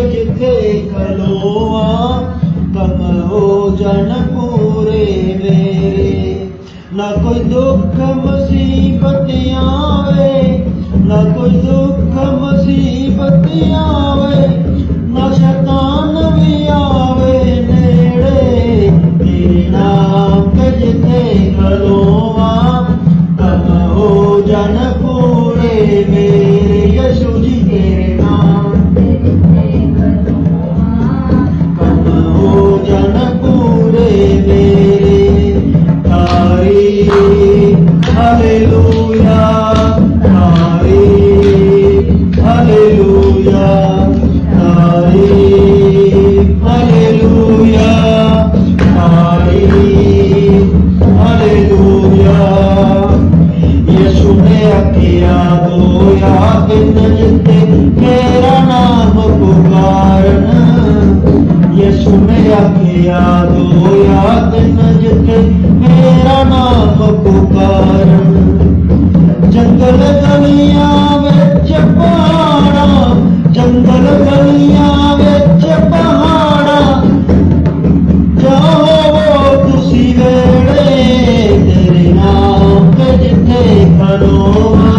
जिथे खलोआ कम हो जन पूरे मेरे। ना कोई दुख मुसीबत आवे, ना कोई दुख मुसीबत आवे, ना शैतान भी आवे नेड़े। तेरे नाम के जिथे खलोआ कम हो जन पूरे मेरे। यीशु जी तेरे नाम कम हो जन पूरे मेरे। तारीफ हालेलुया, तारीफ हालेलुया, तारीफ हालेलुया, तारीफ हालेलुया। यीशु ने आखिया दो या तीन जिथे मेरा नाम पुकारन। यीशु ने आखिया दो या तीन जिथे मेरा नाम पुकारन। जंगल गलियां विच पहाड़ा, जंगल गलियां विच पहाड़ा, जाओ तुसी वेड़े। तेरे नाम के जिथे खलोआ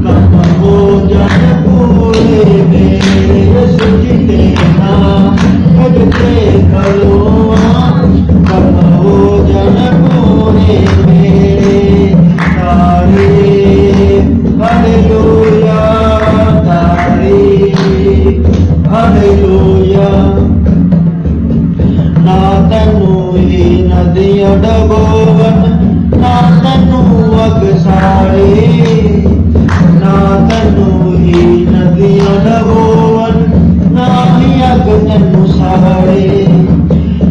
कम हो जन पूरे मेरे। यीशु जी तेरे नाम के जिथे खलोआ कम हो जन पूरे मेरे। तारीफ हालेलुया, तारीफ हालेलुया। ना तैनू ही नदियां डबोवन, ना तैनू अग साड़े, ना तैनू ही नदियां डबोवन, ना ही अग तैनू साड़े।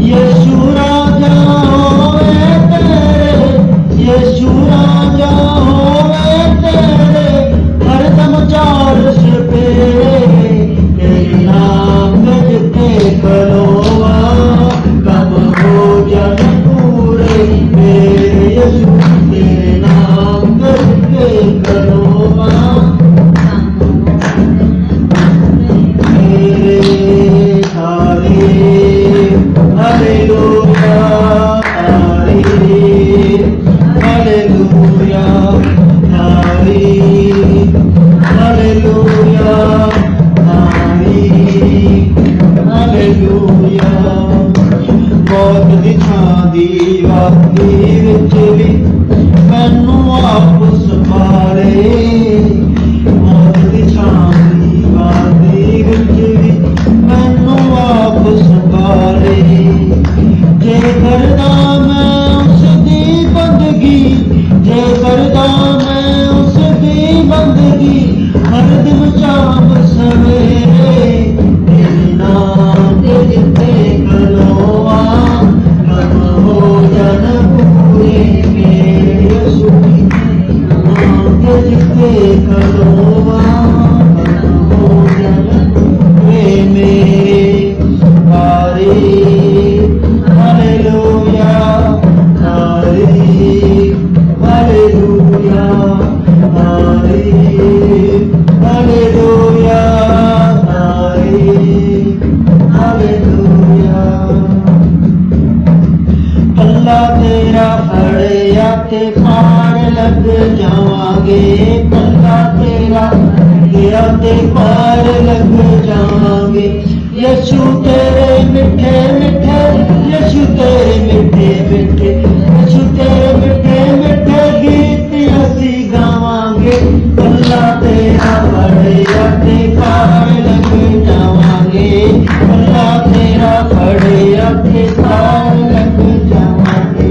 यीशु राजा होवे तेरे, यीशु राजा होवे तेरे, हरदम चार सपेरे। तेरे नाम के जिथे खलोआ कम हो जन पूरे मेरे। यीशु तेरे नाम के जिथे खलोआ मेरे। तारीफ हालेलुया, तारीफ हालेलुया, तारीफ हालेलुया, तारीफ हालेलुया। मौत दी छां दी वादी विच भी मैनू आप संभाले। मौत दी छां दी वादी विच भी मैनू आप संभाले। जे करदा मैं उसदी बंदगी, जे करदा मैं उसदी बंदगी, हर दिन शाम सवेरे। तेरे नाम के जिथे खलोआ कम हो जन पूरे मेरे। यीशु तेरे नाम के जिथे खलोआ कम हो जन पूरे मेरे। तारीफ हालेलुया, तारीफ हालेलुया, तारीफ हालेलुया, तारीफ हालेलुया। पल्ला तेरा फड़िया ते पार लग जावांगे, पल्ला तेरा फड़िया ते पार लग जावांगे। यीशु तेरे मिठे मिठे, यीशु तेरे मिठे मिठे, यीशु तेरे मिठे मिठे गीत असी गावांगे। पल्ला तेरा फड़िया ते पार लग जावांगे, पल्ला तेरा फड़िया ते पार लग जावांगे।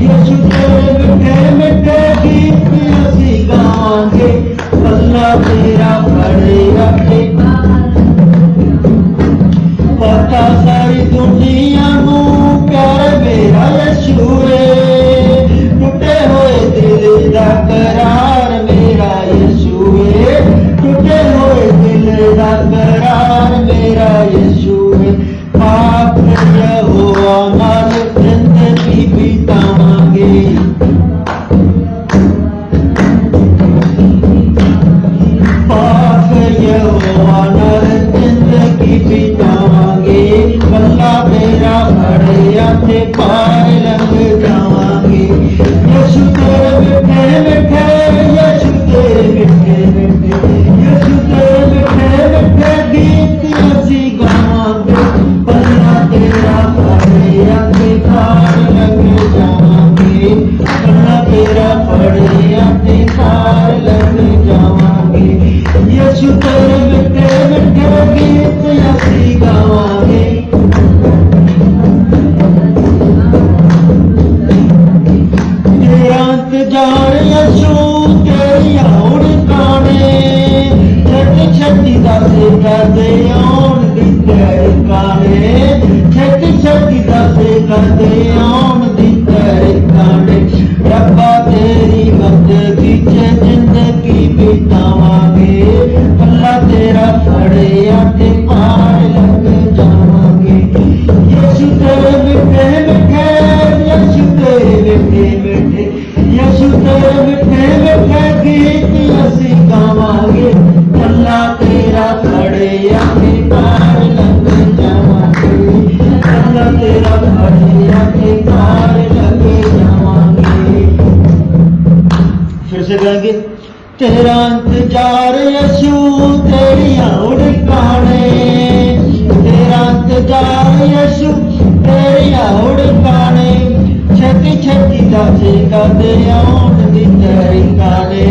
यीशु तेरे मिठे मिठे गीत असी गावांगे। पल्ला तेरा फड़िया ते पता सारी दुनिया नू प्यार मेरा यीशु है। टूटे हुए दिल दा करार मेरा यीशु है, टूटे हुए दिल दा करार मेरा यीशु है। पाक यहोवा नाल जिंदगी बितावांगे, पाक यहोवा नाल जिंदगी घड़िया के पार लग जावांगे, अल्लाह तेरा घड़िया के पार लग जावांगे। फिर से गाएंगे, तेरा इंतजार यीशु तेरिया उड़काने, तेरा इंतजार यीशु तेरिया उड़काने, छेती छेती दासे कदे आउण दी तरीकाने,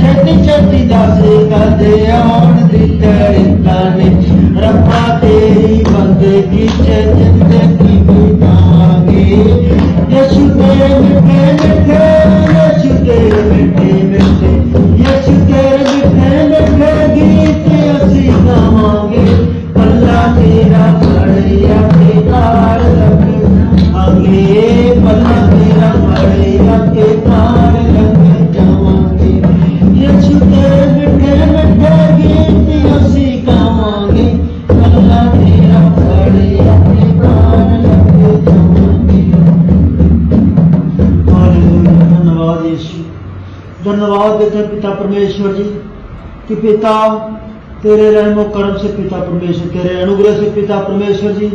छेती छेती दासे कदे आउण दी तरीकाने। रब्बा तेरी बंदगी च जिंदगी बितावांगे, यीशु तेरे मिठे मिठे, यीशु तेरे मिठे मिठे, यीशु तेरे मिठे मिठे गीत असी गावांगे। पल्ला तेरा घड़िया के पार लग जावांगे, पल्ला तेरा घड़िया के पार लग जावांगे। यीशु तेरे मिठे मिठे गीत असी गावांगे, पल्ला तेरा घड़िया के पार लग जावांगे। हालेलुया, धन्यवाद यीशु, धन्यवाद देते हैं पिता परमेश्वर जी कि पिता तेरे रहमो करम से पिता परमेश्वर, तेरे अनुग्रह से पिता परमेश्वर जी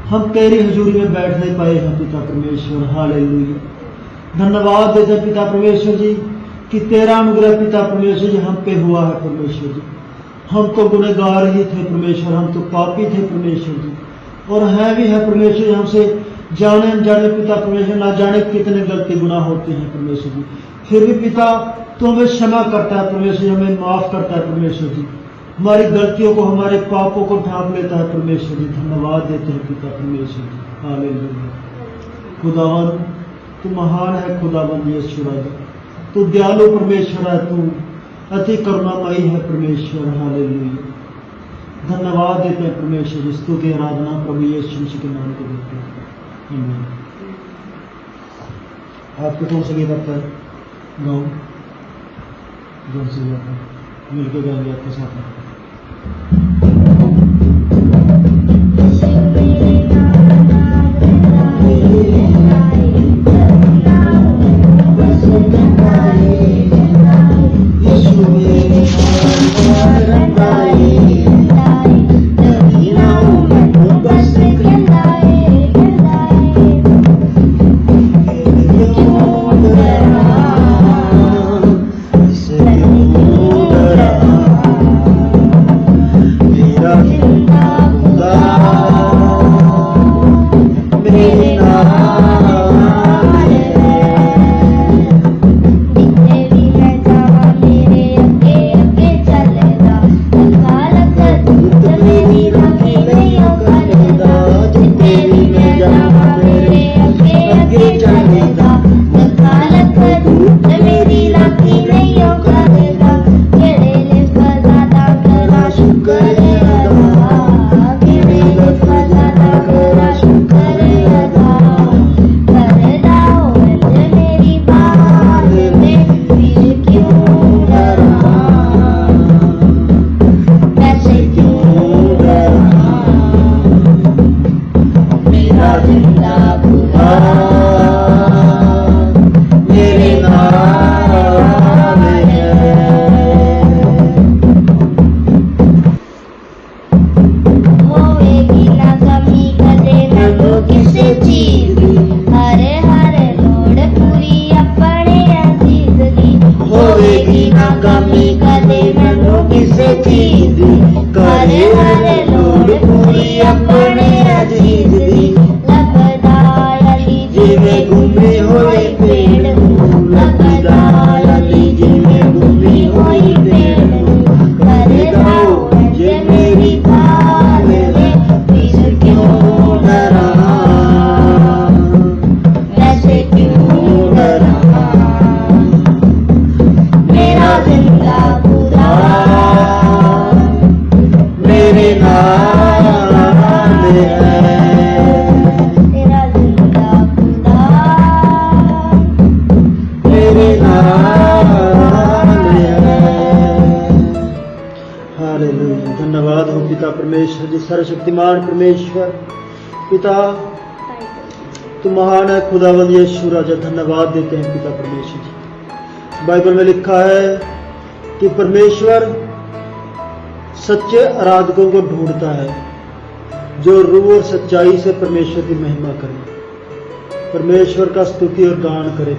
हम तेरी हजूरी में बैठ नहीं पाए हैं पिता परमेश्वर। हालेलुया, धन्यवाद देते हैं पिता परमेश्वर जी कि तेरा अनुग्रह पिता परमेश्वर जी हम पे हुआ है परमेश्वर जी। हम तो गुनहगार ही थे परमेश्वर, हम तो पापी थे परमेश्वर जी, और हैं भी है परमेश्वर जी। हमसे जाने अनजाने पिता परमेश्वर ना जाने कितने गलती गुनाह होते हैं परमेश्वर जी, फिर भी पिता तो हमें क्षमा करता है परमेश्वर जी, हमें माफ करता है परमेश्वर जी, हमारी गलतियों को हमारे पापों को ढांप लेता है परमेश्वर जी। धन्यवाद देते हैं पिता परमेश्वर जी। हालेलुया, खुदावन तू महान है, खुदावन यीशु राजा तू दयालु परमेश्वर है, तू अति करुणामयी है परमेश्वर। हालेलुया, धन्यवाद देते हैं परमेश्वर जी, स्तुति आराधना प्रभु यीशु मसीह के नाम को देते हैं। आमीन। आपको कौन सा गीत आता है? गाओ, कौन सा गीत है? मिलकर गाएंगे आपके साथ में। सर्वशक्तिमान परमेश्वर पिता तू महान है, खुदावंद यीशु राजा धन्यवाद देते हैं पिता परमेश्वर जी। बाइबल में लिखा है कि परमेश्वर सच्चे आराधकों को ढूंढता है जो रूह और सच्चाई से परमेश्वर की महिमा करे, परमेश्वर का स्तुति और गान करे,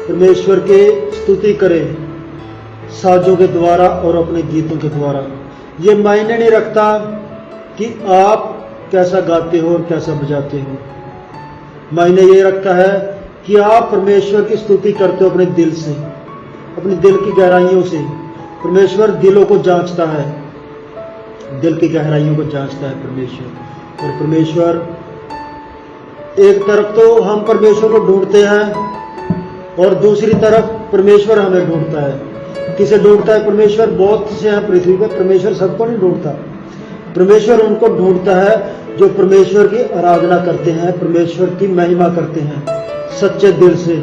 परमेश्वर के स्तुति करे साजों के द्वारा और अपने गीतों के द्वारा। ये मायने नहीं रखता कि आप कैसा गाते हो और कैसा बजाते हो, मायने ये रखता है कि आप परमेश्वर की स्तुति करते हो अपने दिल से, अपने दिल की गहराइयों से। परमेश्वर दिलों को जांचता है, दिल की गहराइयों को जांचता है परमेश्वर। और परमेश्वर, एक तरफ तो हम परमेश्वर को ढूंढते हैं और दूसरी तरफ परमेश्वर हमें ढूंढता है। किसे ढूंढता है परमेश्वर? बहुत से हैं पृथ्वी पर, परमेश्वर सबको नहीं ढूंढता। परमेश्वर उनको ढूंढता है जो परमेश्वर की आराधना करते हैं, परमेश्वर की महिमा करते हैं सच्चे दिल से।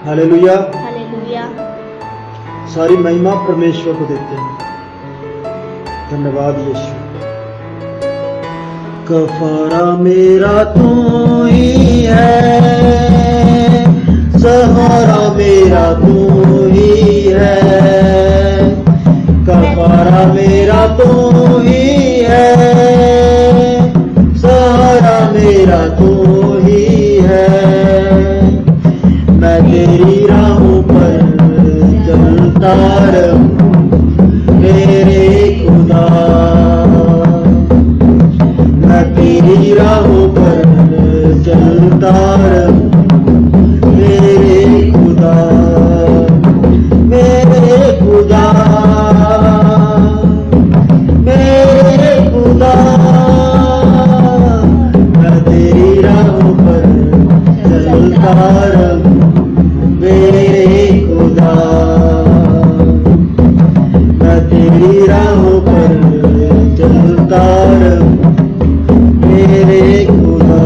Hallelujah, hallelujah. सारी महिमा परमेश्वर को देते हैं। धन्यवाद यीशु। कफारा मेरा तू ही है, सहारा मेरा तू ही है, कफारा मेरा तू ही है, सहारा मेरा तू ही है। मैं तेरी राहों पर चलता रहूं मेरे खुदा, मैं तेरी राहों पर चलता रहूं मेरे खुदा, मेरे खुदा, मेरे खुदा। मैं तेरी राहों पर चलता रहूं मेरे खुदा, मैं तेरी राहों पर चलता रहूं मेरे खुदा।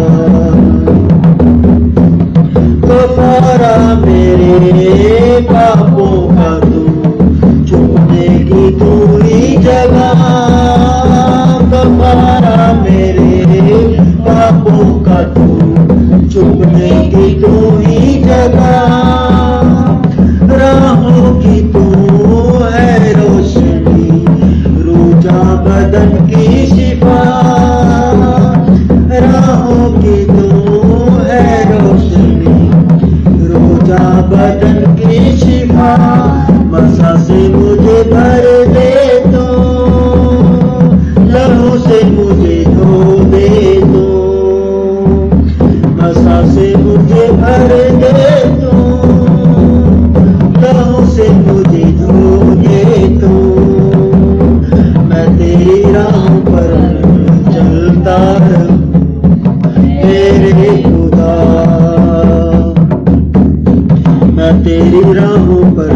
कफारा मेरे पापों का तू चुपने की तू ही जगह, कफारा मेरे पापों का तू चुपने की तू ही जगह। राहों की तू है रोशनी, रूजा बदन की शिफा, राहों की तू है रोशनी, रूजा बदन की शिफा। मसा से मुझे भर दे तो, लहू से मुझे धो दे तो, मसा से मुझे भर दे तो, लहू से मुझे धो दे तो। मैं तेरी राहों पर चलता रहूं मेरे खुदा, मैं तेरी राहों पर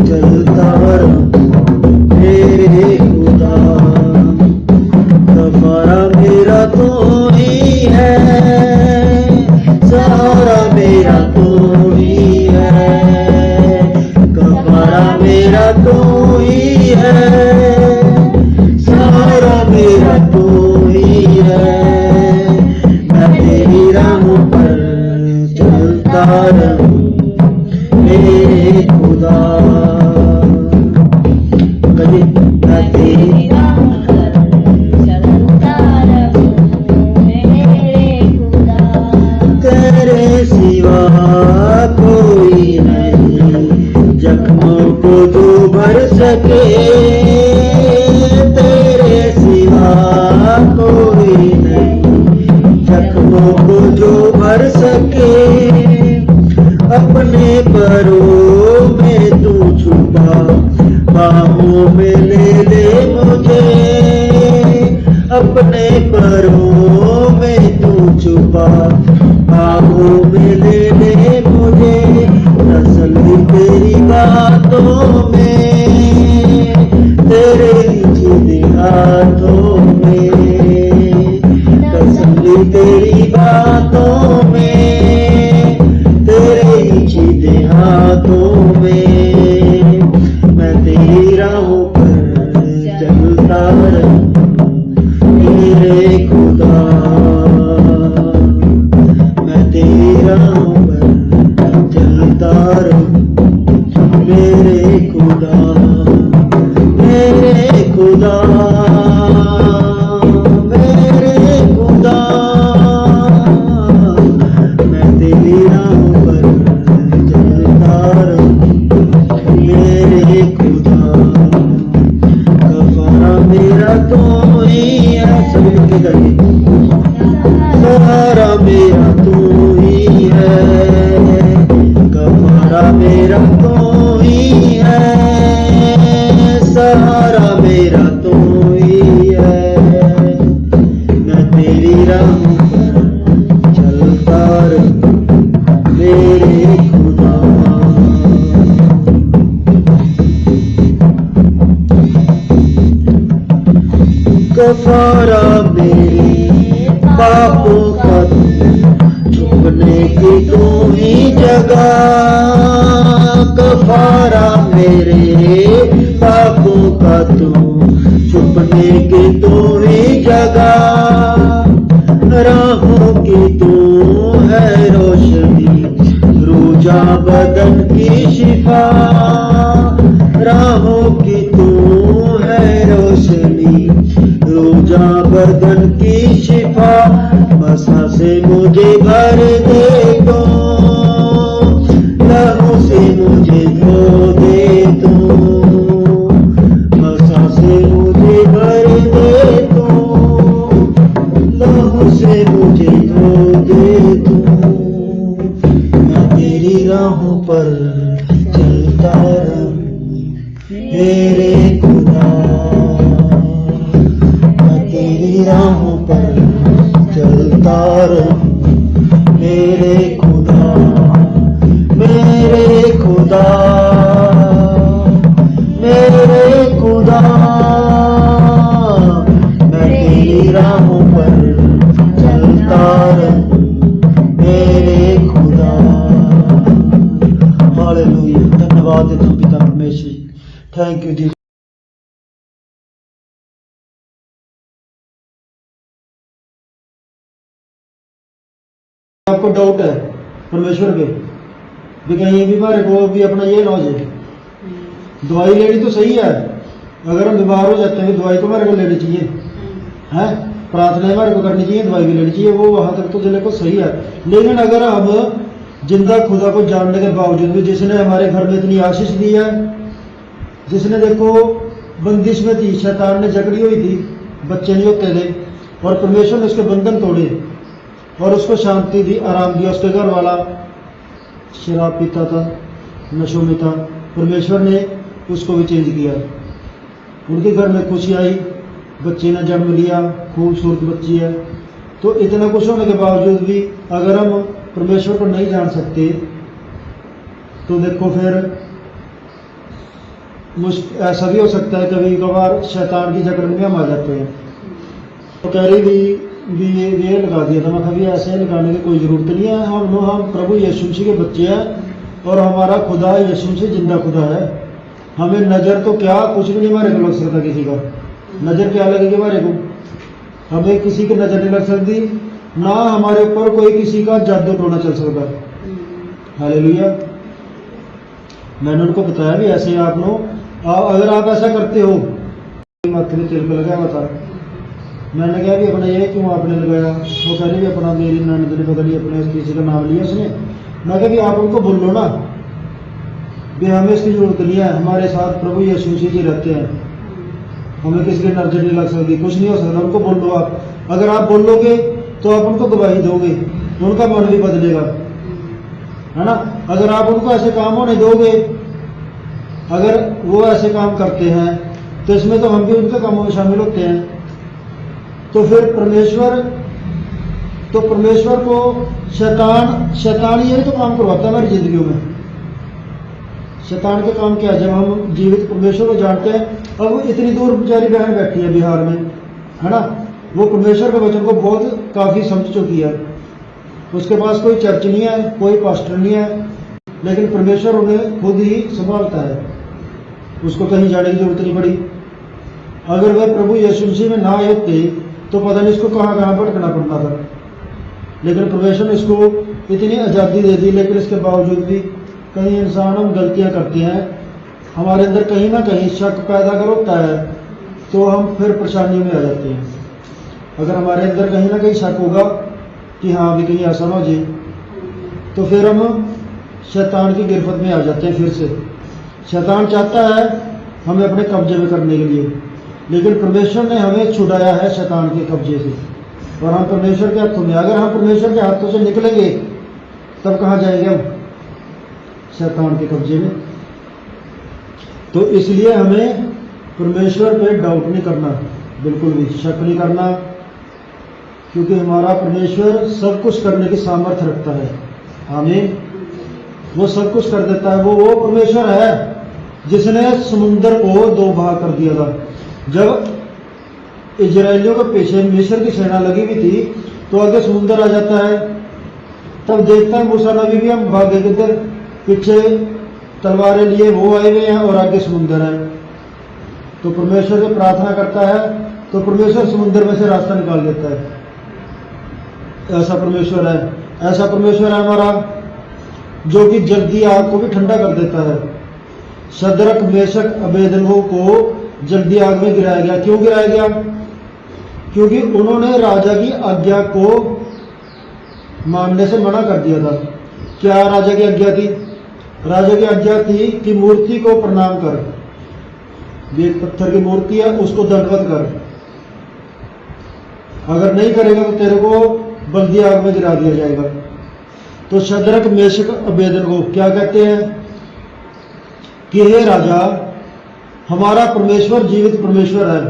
चलता रहूं मेरे खुदा। कफारा मेरा तू ही है, सहारा मेरा तू ही है, कफारा मेरा तू ही है, सहारा मेरा तू ही है। मैं तेरी राहों पर चलता रहूं मेरे खुदा, कभी मैं तेरी राहों पर चलता रहूं मेरे खुदा। तेरे सिवा कोई नहीं जख्मों को जो भर सके, तेरे सिवा कोई नहीं जख्मों को जो भर सके। अपने परों में तू छुपा, बाहों में ले ले मुझे, अपने परों में तू छुपा, बाहों में ले ले मुझे। तसल्ली तेरी बातों में, तेरे सीधे हाथों में, तसल्ली तेरी बातों में, तेरे सीधे हाथों में। मैं तेरी राहों पर चलता रहूं मेरे खुदा, मैं तेरी राहों पर चलता रहूं मेरे खुदा। सहारा मेरा तू ही है, मैं तेरी राह पर चलता रहूं मेरे खुदा। कफारा मेरे पापों का छुपने की तू ही जगह, कफारा मेरे पापों का तू छुपने की तू ही जगह, राहों की तू है रोशनी रूजा बदन की शिफा, राहों की तू है रोशनी रूजा बदन की शिफा, मसा से मुझे भर दे तो, लहू से मुझे धो दे तू, मसा से मुझे भर दे तो, लहू से मुझे धो दे तू, मैं तेरी राहों पर चलता रहूं मेरे खुदा, मैं तेरी राहों पर चलता रहूं मेरे खुदा, मेरे खुदा, मेरे खुदा, मैं तेरी राहों पर चलता रहूं मेरे खुदा। हालेलुया, धन्यवाद देता हूं पिता परमेश्वर, थैंक यू जी। आपको डाउट है परमेश्वर पे भी कहीं ये बीमार को भी अपना ये ना हो जाए, दवाई लेनी तो सही है, अगर हम बीमार हो जाते हैं दवाई तो हमारे को लेनी चाहिए है, प्रार्थना हमारे को करनी चाहिए, दवाई भी लेनी चाहिए, वो वहां तक तो चले को सही है। लेकिन अगर हम जिंदा खुदा को जानने के बावजूद भी, जिसने हमारे घर में इतनी आशीष दी है, जिसने देखो बंदिश में थी, शैतान ने जकड़ी हुई थी, बच्चे नहीं होते थे और परमेश्वर ने उसके बंधन तोड़े और उसको शांति दी, आराम दिया। उसके घर वाला शराब पीता था, नशों में था, परमेश्वर ने उसको भी चेंज किया, उनके घर में खुशी आई, बच्चे ने जन्म लिया, खूबसूरत बच्ची है। तो इतना कुछ होने के बावजूद भी अगर हम परमेश्वर को नहीं जान सकते तो देखो फिर ऐसा भी हो सकता है कभी कभार शैतान की जकड़ में हम आ जाते हैं। तो कह रही भी ये लगा दिया था, मैं कभी ऐसे लगाने की कोई जरूरत नहीं है, हम प्रभु यीशु मसीह के बच्चे हैं और हमारा खुदा यीशु मसीह जिंदा खुदा है। हमें नजर तो क्या कुछ भी नहीं हमारे को लग सकता, किसी का नजर क्या लगेगी हमारे को, हमें किसी की नजर नहीं लग सकती, ना हमारे ऊपर कोई किसी का जादू टोना चल सकता। हालेलुया। मैंने उनको बताया भी ऐसे आप लोग अगर आप ऐसा करते हो, माथे में तिलक लगाया हुआ था, मैंने कहा भी अपना ये क्यों आपने लगाया, वो कह रही भी अपना मेरी ननद ने पता नहीं अपने किसी का नाम लिया उसने। मैं कहा भी आप उनको बोल लो ना भी हमें इसकी जरूरत नहीं है, हमारे साथ प्रभु यीशु मसीह जी रहते हैं, हमें किसी की नजर नहीं लग सकती, कुछ नहीं हो सकता। उनको बोल दो आप, अगर आप बोल लोगे तो आप उनको गवाही दोगे, उनका मन भी बदलेगा, है ना। अगर आप उनको ऐसे काम होने दोगे, अगर वो ऐसे काम करते हैं तो इसमें तो हम भी उनके कामों में शामिल होते हैं। तो फिर परमेश्वर को शैतान यही तो काम करवाता है हमारी जिंदगियों में। शैतान के काम क्या है, जब हम जीवित परमेश्वर को जानते हैं। अब वो इतनी दूर बेचारी बहन बैठी है बिहार में, है ना, वो परमेश्वर के वचन को बहुत काफी समझ चुकी है, उसके पास कोई चर्च नहीं है, कोई पास्टर नहीं है, लेकिन परमेश्वर उन्हें खुद ही संभालता है, उसको कहीं जाने की जरूरत नहीं पड़ी। अगर वह प्रभु यीशु मसीह में ना आए होते तो पता नहीं इसको कहाँ कहाँ भटकना पड़ता था, लेकिन परमेश्वर ने इसको इतनी आज़ादी दे दी। लेकिन इसके बावजूद भी कई इंसान हम गलतियां करते हैं, हमारे अंदर कहीं ना कहीं शक पैदा कर होता है, तो हम फिर परेशानियों में आ जाते हैं। अगर हमारे अंदर कहीं ना कहीं शक होगा कि हाँ भी कहीं ऐसा ना हो जाए, तो फिर हम शैतान की गिरफ्त में आ जाते हैं। फिर से शैतान चाहता है हमें अपने कब्जे में करने के लिए, लेकिन परमेश्वर ने हमें छुड़ाया है शैतान के कब्जे से, और हम परमेश्वर के हाथों में। अगर हम परमेश्वर के हाथों से निकलेंगे तब कहाँ जाएंगे हम, शैतान के कब्जे में। तो इसलिए हमें परमेश्वर पे डाउट नहीं करना, बिल्कुल भी शक नहीं करना, क्योंकि हमारा परमेश्वर सब कुछ करने की सामर्थ्य रखता है। आमीन। वो सब कुछ कर देता है। वो परमेश्वर है जिसने समुद्र को दो भाग कर दिया था। जब इजरायलियों के पीछे मिस्र की सेना लगी हुई थी तो आगे समुद्र आ जाता है, तब देखता है मूसा नबी भी हम भागे किधर, पीछे तलवारें लिए वो आए हुए हैं और आगे समुद्र है। तो परमेश्वर से प्रार्थना करता है तो परमेश्वर समुद्र में से रास्ता निकाल देता है। ऐसा परमेश्वर है। ऐसा परमेश्वर है हमारा जो कि जल्दी आग को भी ठंडा कर देता है। शद्रक मेशक अबेदनगो को जल्दी आग में गिराया गया। क्यों गिराया गया? क्योंकि उन्होंने राजा की आज्ञा को मानने से मना कर दिया था। क्या राजा की आज्ञा थी? राजा की आज्ञा थी कि मूर्ति को प्रणाम कर, एक पत्थर की मूर्ति है उसको दंडवत कर, अगर नहीं करेगा तो तेरे को बल्दी आग में गिरा दिया जाएगा। तो शद्रक मेशक अबेदनगो क्या कहते हैं कि हे राजा, हमारा परमेश्वर जीवित परमेश्वर है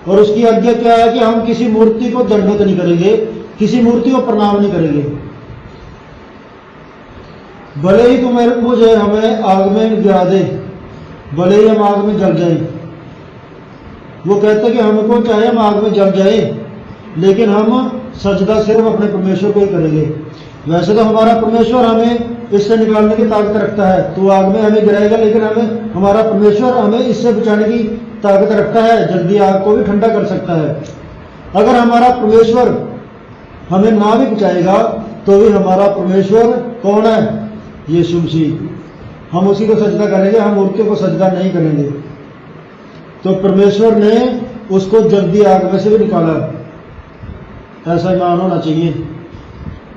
और उसकी आज्ञा क्या है कि हम किसी मूर्ति को दंडवत नहीं करेंगे, किसी मूर्ति को प्रणाम नहीं करेंगे। भले ही तुम मुझे हमें आग में गिरा दे, भले ही हम आग में जल जाए। वो कहते कि हमको चाहे हम आग में जल जाए लेकिन हम सजदा सिर्फ अपने परमेश्वर को ही करेंगे। वैसे तो हमारा परमेश्वर हमें इससे निकालने की ताकत रखता है, तो आग में हमें गिराएगा, लेकिन हमारा परमेश्वर हमें इससे बचाने की ताकत रखता है, जल्दी आग को भी ठंडा कर सकता है। अगर हमारा परमेश्वर हमें ना भी बचाएगा तो भी हमारा परमेश्वर कौन है? यीशु मसीह। हम उसी को सजदा करेंगे, हम मूर्तियों को सजदा नहीं करेंगे। तो परमेश्वर ने उसको जल्दी आग में से भी निकाला। ऐसा ईमान होना चाहिए।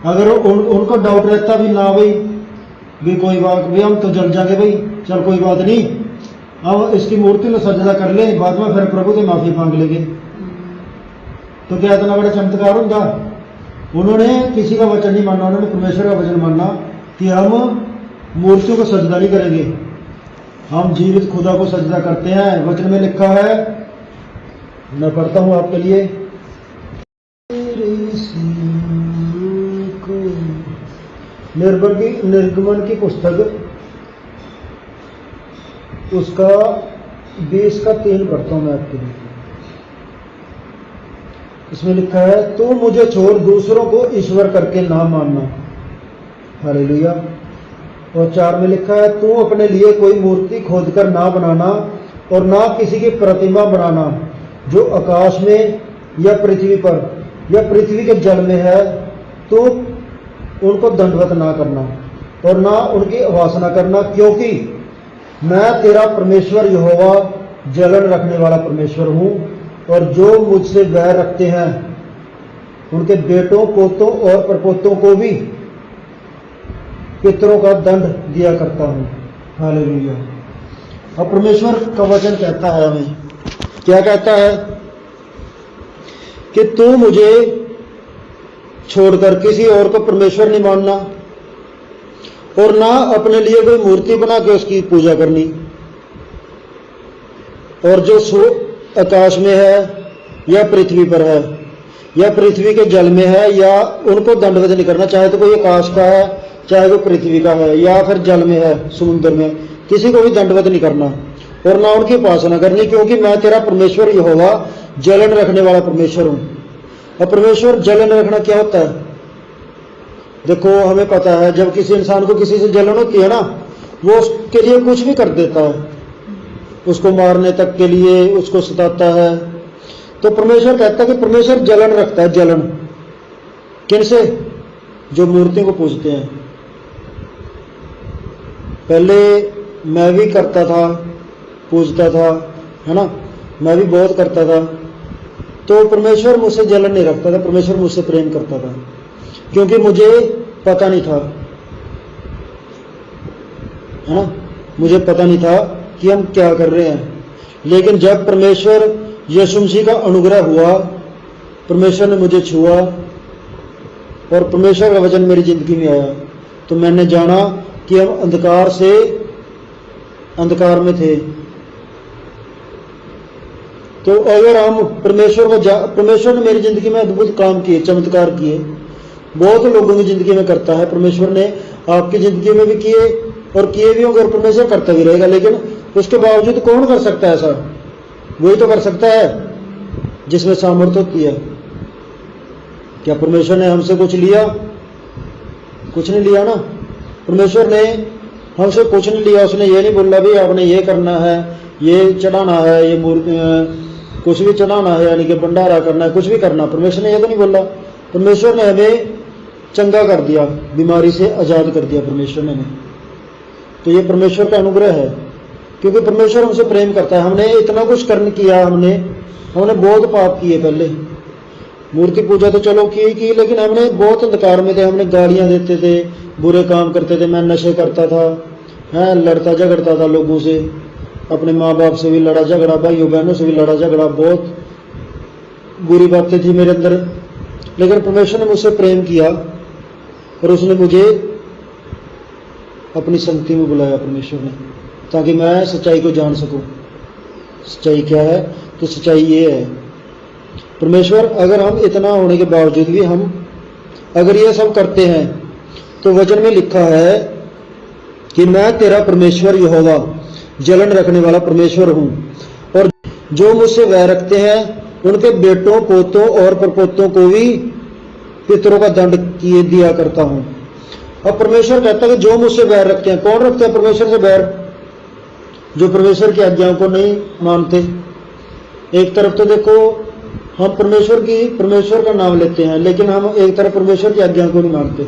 अगर उनको डाउट रहता भी ना भी कोई बात भी, हम तो जल जाएंगे भाई, चल कोई बात नहीं, हम इसकी मूर्ति में सजदा कर ले, बाद में फिर प्रभु से माफी मांग लेंगे, तो क्या इतना बड़ा चमत्कार होगा? उन्होंने किसी का वचन नहीं मानना, उन्होंने परमेश्वर का वचन मानना कि हम मूर्तियों को सजदा नहीं करेंगे, हम जीवित खुदा को सजदा करते हैं। वचन में लिखा है, मैं पढ़ता हूं आपके लिए, निर्गमन की पुस्तक उसका 20 का 3 पढ़ता हूं मैं आपके लिए। इसमें लिखा है, तू मुझे छोड़ दूसरों को ईश्वर करके ना मानना। हालेलुया। और 4 में लिखा है, तू अपने लिए कोई मूर्ति खोदकर ना बनाना और ना किसी की प्रतिमा बनाना जो आकाश में या पृथ्वी पर या पृथ्वी के जल में है। तू उनको दंडवत ना करना और ना उनकी उपासना करना, क्योंकि मैं तेरा परमेश्वर यहोवा जलन रखने वाला परमेश्वर हूं और जो मुझसे बैर रखते हैं उनके बेटों, पोतों और परपोतों को भी पितरों का दंड दिया करता हूं। हालेलुया। अब परमेश्वर का वचन कहता है हमें, क्या कहता है कि तू मुझे छोड़कर किसी और को परमेश्वर नहीं मानना और ना अपने लिए कोई मूर्ति बना के उसकी पूजा करनी, और जो आकाश में है या पृथ्वी पर है या पृथ्वी के जल में है, या उनको दंडवत नहीं करना, चाहे तो कोई आकाश का है चाहे कोई पृथ्वी का है या फिर जल में है, समुद्र में, किसी को भी दंडवत नहीं करना और ना उनकी उपासना करनी, क्योंकि मैं तेरा परमेश्वर यहोवा जलन रखने वाला परमेश्वर हूं। अब परमेश्वर जलन रखना क्या होता है? देखो, हमें पता है जब किसी इंसान को किसी से जलन होती है ना, वो उसके लिए कुछ भी कर देता है, उसको मारने तक के लिए उसको सताता है। तो परमेश्वर कहता है कि परमेश्वर जलन रखता है। जलन किनसे? जो मूर्तियों को पूजते हैं। पहले मैं भी करता था, पूजता था, है ना, मैं भी बहुत करता था, तो परमेश्वर मुझसे जलन नहीं रखता था, परमेश्वर मुझसे प्रेम करता था, क्योंकि मुझे पता नहीं था, है ना, मुझे पता नहीं था कि हम क्या कर रहे हैं। लेकिन जब परमेश्वर यीशु मसीह का अनुग्रह हुआ, परमेश्वर ने मुझे छुआ और परमेश्वर का वचन मेरी जिंदगी में आया, तो मैंने जाना कि हम अंधकार से अंधकार में थे तो अगर हम परमेश्वर ने मेरी जिंदगी में अद्भुत काम किए, चमत्कार किए, बहुत लोगों की जिंदगी में करता है। परमेश्वर ने आपकी जिंदगी में भी किए और किए भी होंगे और परमेश्वर करता भी रहेगा। लेकिन उसके बावजूद कौन कर सकता है ऐसा? वही तो कर सकता है जिसमें सामर्थ्य होती है। क्या परमेश्वर ने हमसे कुछ लिया? कुछ नहीं लिया ना। परमेश्वर ने हमसे कुछ नहीं लिया। उसने ये नहीं बोला भी आपने ये करना है, ये चढ़ाना है, ये कुछ भी चढ़ाना है, यानी कि भंडारा करना है, कुछ भी करना। परमेश्वर ने ये तो नहीं बोला। परमेश्वर ने हमें चंगा कर दिया, बीमारी से आजाद कर दिया परमेश्वर ने हमें। तो ये परमेश्वर का अनुग्रह है, क्योंकि परमेश्वर हमसे प्रेम करता है। हमने इतना कुछ कर्म किया, हमने बहुत पाप किए। पहले मूर्ति पूजा तो चलो की, लेकिन हमने बहुत अंधकार में थे। हमने गालियां देते थे, बुरे काम करते थे। मैं नशे करता था, लड़ता झगड़ता था लोगों से, अपने माँ बाप से भी लड़ा झगड़ा, भाइयों बहनों से भी लड़ा झगड़ा, बहुत बुरी बातें थी मेरे अंदर। लेकिन परमेश्वर ने मुझसे प्रेम किया और उसने मुझे अपनी संगति में बुलाया परमेश्वर ने, ताकि मैं सच्चाई को जान सकूं। सच्चाई क्या है? तो सच्चाई ये है, परमेश्वर अगर हम इतना होने के बावजूद भी हम अगर ये सब करते हैं, तो वचन में लिखा है कि मैं तेरा परमेश्वर यहोवा जलन रखने वाला परमेश्वर हूं, और जो मुझसे वैर रखते हैं उनके बेटों, पोतों और परपोतों को भी पितरों का दंड किए दिया करता हूं। अब परमेश्वर कहता है कि जो मुझसे वैर रखते हैं, कौन रखते हैं परमेश्वर से वैर? जो परमेश्वर की आज्ञाओं को नहीं मानते। एक तरफ तो देखो हम परमेश्वर का नाम लेते हैं, लेकिन हम एक तरफ परमेश्वर की आज्ञाओं को नहीं मानते।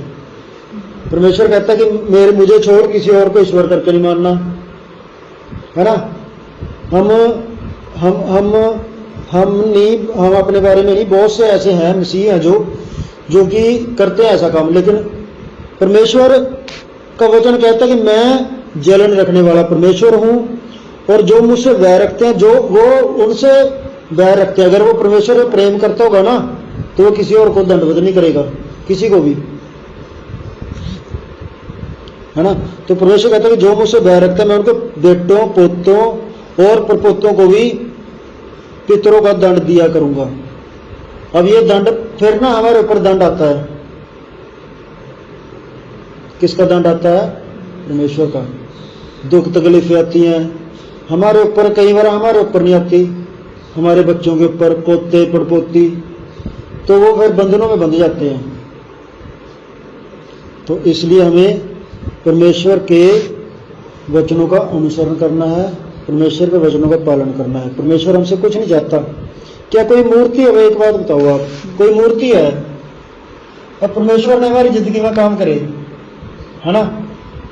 परमेश्वर कहता है कि मुझे छोड़ किसी और को ईश्वर करके नहीं मानना, है ना। हम अपने बारे में नहीं, बहुत से ऐसे हैं मसीह हैं जो कि करते हैं ऐसा काम। लेकिन परमेश्वर का वचन कहता है कि मैं जलन रखने वाला परमेश्वर हूं, और जो मुझसे वैर रखते हैं, जो वो उनसे वैर रखते हैं, अगर वो परमेश्वर में प्रेम करता होगा ना, तो वो किसी और को दंडवत नहीं करेगा, किसी को भी, है ना। तो परमेश्वर कहता है कि जो मुझसे वैर रखता है, मैं उनको बेटों, पोतों और परपोतों को भी पितरों का दंड दिया करूंगा। अब ये दंड फिर ना हमारे ऊपर दंड आता है। किसका दंड आता है? परमेश्वर का। दुख तकलीफें आती हैं हमारे ऊपर, कई बार हमारे ऊपर नहीं आती, हमारे बच्चों के ऊपर, पोते पड़पोती, तो वो फिर बंधनों में बंध जाते हैं। तो इसलिए हमें परमेश्वर के वचनों का अनुसरण करना है, परमेश्वर के वचनों का पालन करना है। परमेश्वर हमसे कुछ नहीं चाहता। क्या कोई मूर्ति है? एक बात बताओ आप, कोई मूर्ति है? अब परमेश्वर ने हमारी जिंदगी में काम करे, है ना,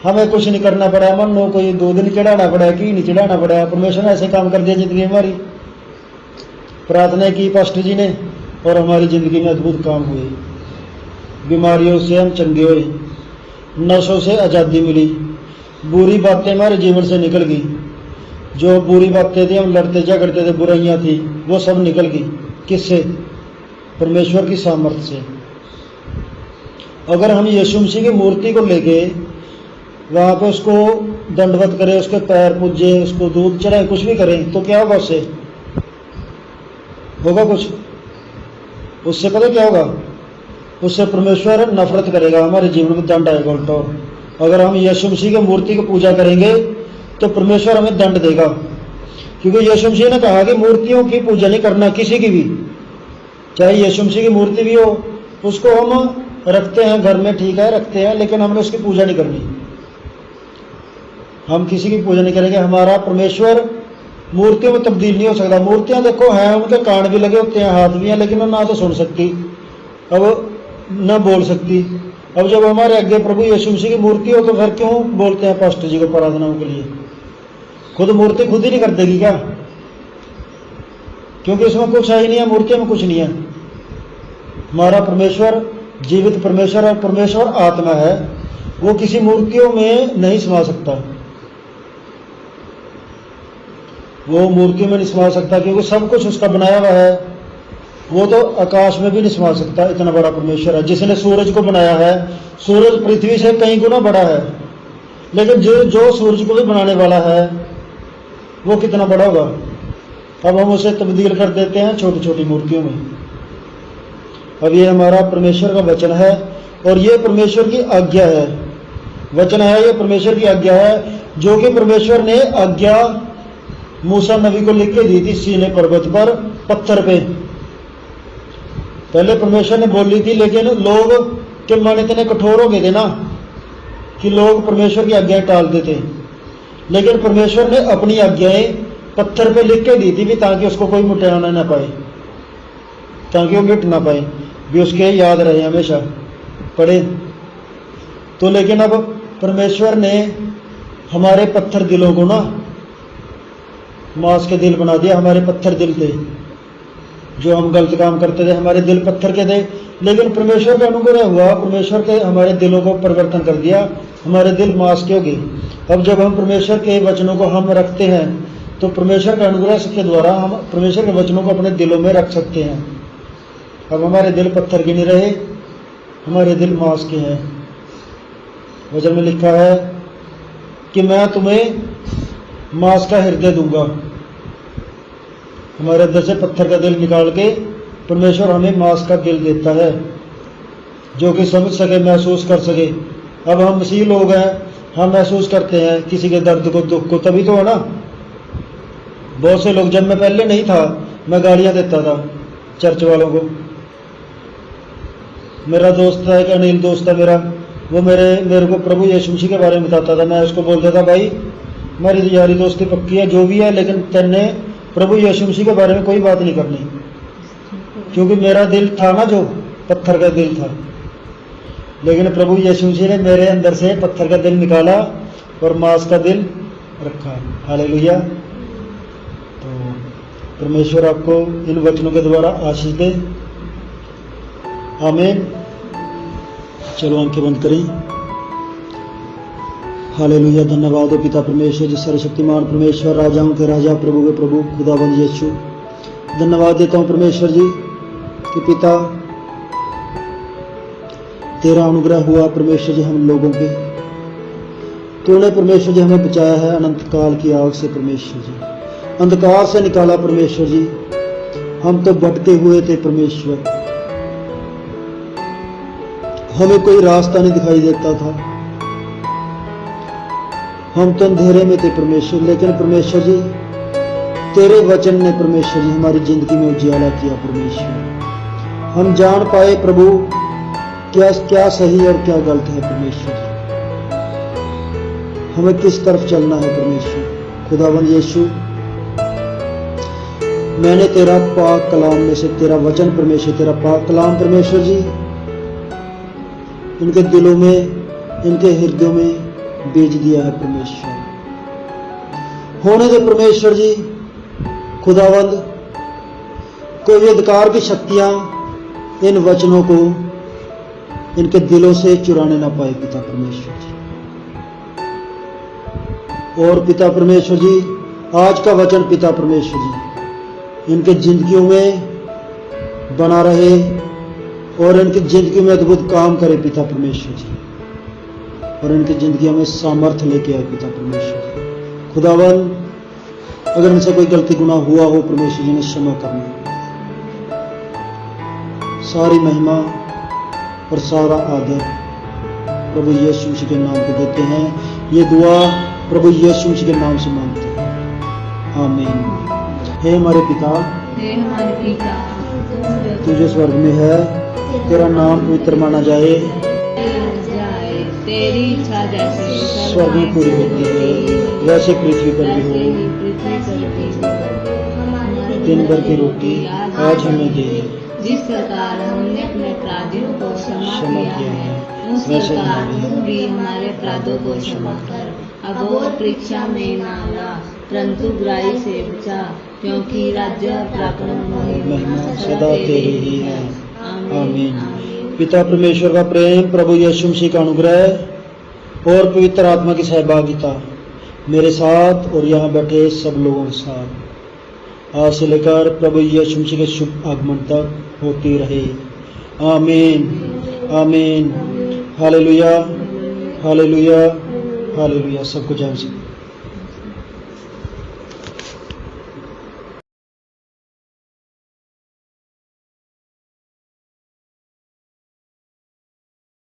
हमें कुछ नहीं करना पड़ा। मन लो कोई दूध नहीं चढ़ाना पड़ा, घी नहीं चढ़ाना पड़ा, परमेश्वर ने ऐसे काम कर दिया जिंदगी हमारी। प्रार्थना की पास्टर जी ने और हमारी जिंदगी में अद्भुत काम हुए। बीमारियों से हम चंगे हुए, नशों से आज़ादी मिली, बुरी बातें हमारे जीवन से निकल गई। जो बुरी बातें थी, हम लड़ते झगड़ते थे, बुराइयां थी, वो सब निकल गई। किससे? परमेश्वर की सामर्थ्य से। अगर हम यीशु मसीह की मूर्ति को लेके वहां पे उसको दंडवत करें, उसके पैर पूजे, उसको दूध चढ़ाए, कुछ भी करें, तो क्या होगा? उससे होगा कुछ? उससे पता क्या होगा? उससे परमेश्वर नफरत करेगा, हमारे जीवन में दंड आएगा उल्टा। अगर हम यीशु मसीह की मूर्ति की पूजा करेंगे तो परमेश्वर हमें दंड देगा, क्योंकि यीशु मसीह ने कहा कि मूर्तियों की पूजा नहीं करना, किसी की भी, चाहे यीशु मसीह की मूर्ति भी हो, उसको हम रखते हैं घर में, ठीक है, रखते हैं, लेकिन हमने उसकी पूजा नहीं करनी। हम किसी की पूजा नहीं करेंगे। हमारा परमेश्वर मूर्तियों में तब्दील नहीं हो सकता। मूर्तियां देखो हैं, उनके कान भी लगे होते हैं, हाथ भी हैं, लेकिन वो ना तो सुन सकती, अब न बोल सकती। अब जब हमारे आगे प्रभु यीशु मसीह की मूर्ति हो, तो फिर क्यों बोलते हैं पास्टर जी को प्रार्थनाओं के लिए? खुद मूर्ति खुद ही नहीं कर देगी क्या? क्योंकि उसमें कुछ है ही नहीं है, मूर्तियों में कुछ नहीं है। हमारा परमेश्वर जीवित परमेश्वर और परमेश्वर आत्मा है, वो किसी मूर्तियों में नहीं समा सकता। वो मूर्तियों में नहीं समा सकता, क्योंकि सब कुछ उसका बनाया हुआ है। वो तो आकाश में भी नहीं समा सकता, इतना बड़ा परमेश्वर है। जिसने सूरज को बनाया है, सूरज पृथ्वी से कई गुना बड़ा है, लेकिन जो सूरज को भी बनाने वाला है, वो कितना बड़ा होगा? अब हम उसे तब्दील कर देते हैं छोटी छोटी मूर्तियों में। अब ये हमारा परमेश्वर का वचन है और ये परमेश्वर की आज्ञा है, वचन है, ये परमेश्वर की आज्ञा है, जो कि परमेश्वर ने आज्ञा मूसा नबी को लिख के दी थी सीनै पर्वत पर पत्थर पे। पहले परमेश्वर ने बोली थी, लेकिन लोग के मन इतने कठोर हो गए थे ना कि लोग परमेश्वर की आज्ञाएं टालते थे। लेकिन परमेश्वर ने अपनी आज्ञाएं पत्थर पे लिख के दी थी भी, ताकि उसको कोई मिटाना ना पाए, ताकि वो मिट ना पाए, भी उसके याद रहे हमेशा पढ़े तो। लेकिन अब परमेश्वर ने हमारे पत्थर दिलों को ना मांस के दिल बना दिया। हमारे पत्थर दिल थे, जो हम गलत काम करते थे, हमारे दिल पत्थर के थे। लेकिन परमेश्वर का अनुग्रह हुआ, परमेश्वर के हमारे दिलों को परिवर्तन कर दिया, हमारे दिल मांस के हो गए। अब जब हम परमेश्वर के वचनों को हम रखते हैं तो परमेश्वर का अनुग्रह के द्वारा हम परमेश्वर के वचनों को अपने दिलों में रख सकते हैं। अब हमारे दिल पत्थर के नहीं रहे, हमारे दिल मांस के हैं। वचन में लिखा है कि मैं तुम्हें मांस का हृदय दूंगा। हमारे अंदर से पत्थर का दिल निकाल के परमेश्वर हमें मांस का दिल देता है, जो कि समझ सके, महसूस कर सके। अब हम मसीह लोग हैं, हम महसूस करते हैं किसी के दर्द को, दुख को, तभी तो है ना। बहुत से लोग, जब मैं पहले नहीं था, मैं गालियां देता था चर्च वालों को। मेरा दोस्त था, एक अनिल दोस्त था मेरा, वो मेरे को प्रभु यीशु मसीह के बारे में बताता था। मैं उसको बोलता था, भाई हमारी यारी दोस्ती पक्की है, जो भी है, लेकिन तेने प्रभु यीशु मसीह के बारे में कोई बात नहीं करनी, क्योंकि मेरा दिल था ना जो पत्थर का दिल था। लेकिन प्रभु यीशु मसीह ने मेरे अंदर से पत्थर का दिल निकाला और मांस का दिल रखा। हालेलुया। तो परमेश्वर आपको इन वचनों के द्वारा आशीष दे। आमीन। चलो आंखें बंद करें। हालेलुया। धन्यवाद हो पिता परमेश्वर, जिस सर्वशक्तिमान परमेश्वर, राजाओं के राजा, प्रभु के प्रभु, खुदावंद यीशु, धन्यवाद देता हूँ परमेश्वर जी कि पिता तेरा अनुग्रह हुआ परमेश्वर जी हम लोगों पे। तूने परमेश्वर जी हमें बचाया है अनंत काल की आग से परमेश्वर जी, अंधकार से निकाला परमेश्वर जी। हम तो भटके हुए थे परमेश्वर, हमें कोई रास्ता नहीं दिखाई देता था, हम तो अंधेरे में थे परमेश्वर। लेकिन परमेश्वर जी तेरे वचन ने परमेश्वर जी हमारी जिंदगी में उजियाला किया परमेश्वर। हम जान पाए प्रभु क्या सही और क्या गलत है परमेश्वर जी, हमें किस तरफ चलना है परमेश्वर। खुदावंद यीशु, मैंने तेरा पाक कलाम में से तेरा वचन परमेश्वर, तेरा पाक कलाम परमेश्वर जी इनके दिलों में, इनके हृदयों में बीज दिया है परमेश्वर। होने दे परमेश्वर जी खुदावंद, कोई अंधकार की शक्तियां इन वचनों को इनके दिलों से चुराने ना पाए पिता परमेश्वर जी। और पिता परमेश्वर जी आज का वचन पिता परमेश्वर जी इनके जिंदगियों में बना रहे और इनकी जिंदगी में अद्भुत काम करे पिता परमेश्वर जी, और इनकी जिंदगी में सामर्थ्य लेके आए पिता परमेश्वर जी। खुदावन, अगर इनसे कोई गलती गुनाह हुआ हो परमेश्वर जी ने क्षमा करना। सारी महिमा और सारा आदर प्रभु यीशु मसीह के नाम को देते हैं। ये दुआ प्रभु यीशु मसीह के नाम से मांगते हैं। आमीन। हे हमारे पिता, तू जो स्वर्ग में है, तेरा नाम पवित्र माना जाए, तेरी इच्छा जैसे स्वर्ग में पूरी होती है वैसे पृथ्वी पर भी हो। दिन भर की रोटी आज हमें दे, जिस प्रकार हमने अपने अपराधियों को क्षमा किया है, उस प्रकार तुम भी हमारे अपराधों को क्षमा कर। अब और परीक्षा में ना ला, परंतु बुराई से बचा, क्योंकि राज्य और प्रताप महिमा सदा तेरी ही है। आमीन। पिता परमेश्वर का प्रेम, प्रभु यीशु मसीह का अनुग्रह और पवित्र आत्मा की सहभागिता मेरे साथ और यहाँ बैठे सब लोगों के साथ आज से लेकर प्रभु यीशु मसीह के शुभ आगमन तक होती रहे। आमीन। आमीन। Hallelujah, hallelujah, hallelujah. सबको जय मसीह।